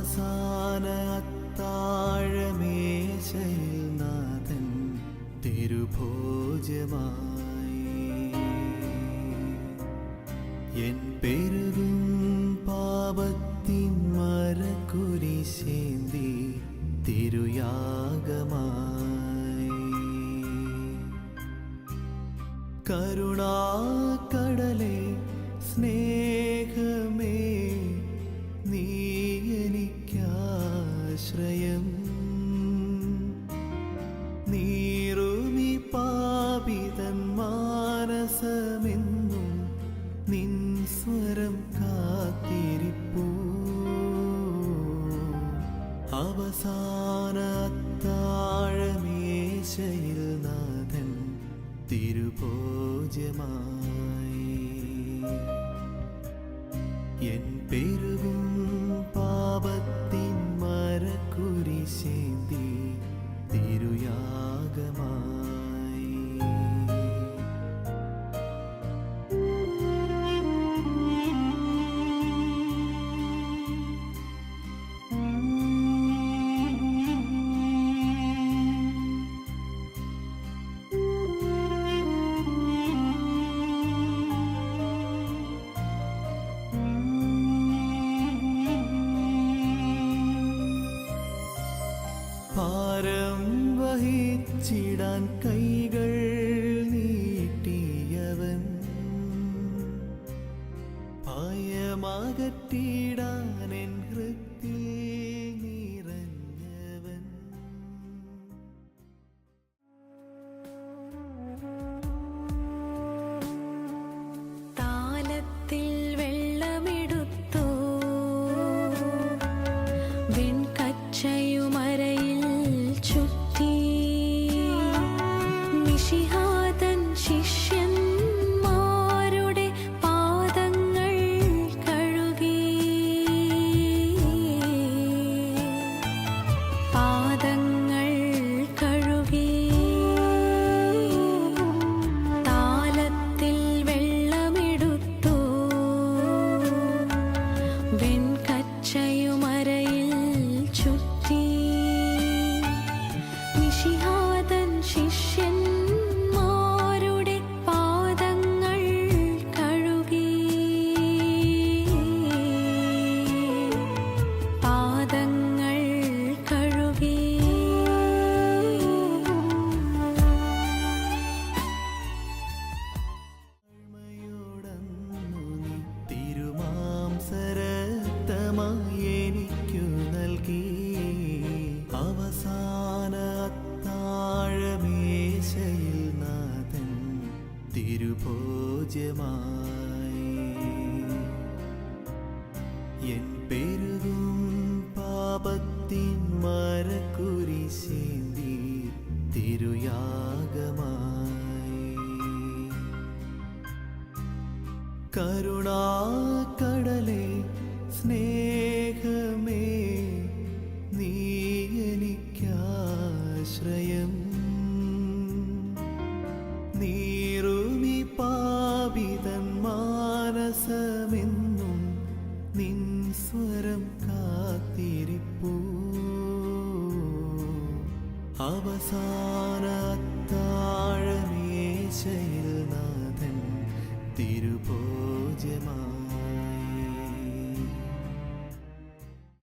അവസാന അത്താഴമേശയിൽ നാഥൻ തിരുഭോജ്യമായി എൻ പെരുകും പാപത്തിൻ മരക്കുരിശേന്തി തിരുയാഗമായി കരുണാക്കടലേ സ്നേഹമേ നീ എനിക്കാശ്രയം നീറുമി പാപിതൻ മാനസമെന്നും നിൻ സ്വരം കാത്തിരിപ്പൂ അവസാന അത്താഴമേശയിൽ നാഥൻ തിരുഭോജ്യമായി എൻ പെരുകും പാപത്തിൻ മരക്കുരിശേന്തി തിരുയാഗമായി ഭാരം വഹിച്ചിടാൻ കൈകൾ നീട്ടിയവൻ ഭയമകറ്റിടാൻ എൻ ഹൃത്തിൽ നിറഞ്ഞവൻ താലത്തിൽ വെള്ളമെടുത്തു വെൺകച്ചയുമരയിൽ ചുറ്റി മിശിഹാതൻ ശിഷ്യന്മാരുടെ പാദങ്ങൾ കഴുകി പാദങ്ങൾ കഴുകി താലത്തിൽ വെള്ളമെടുത്തു വെൺകച്ചയുമരയിൽ ചുറ്റി മിശിഹാതൻ ശിഷ്യന്മാരുടെ പാദങ്ങൾ കഴുകി പാദങ്ങൾ കഴുകി തിരുമാംസരക്തമായി എനിക്കു നൽകി അവസാന അത്താഴമേശയിൽ നാഥൻ തിരുഭോജ്യമായി എൻ പെരുകും പാപത്തിൻ മരക്കുരിശേന്തി തിരുയാഗമായി കരുണാക്കടലേ സ്നേഹമേ നീ എനിക്കാശ്രയം നീറുമി പാപിതൻ മാനസമെന്നും നിൻ സ്വരം കാത്തിരിപ്പൂ അവസാന അത്താഴമേശയിൽ നാഥൻ തിരുഭോജ്യമായി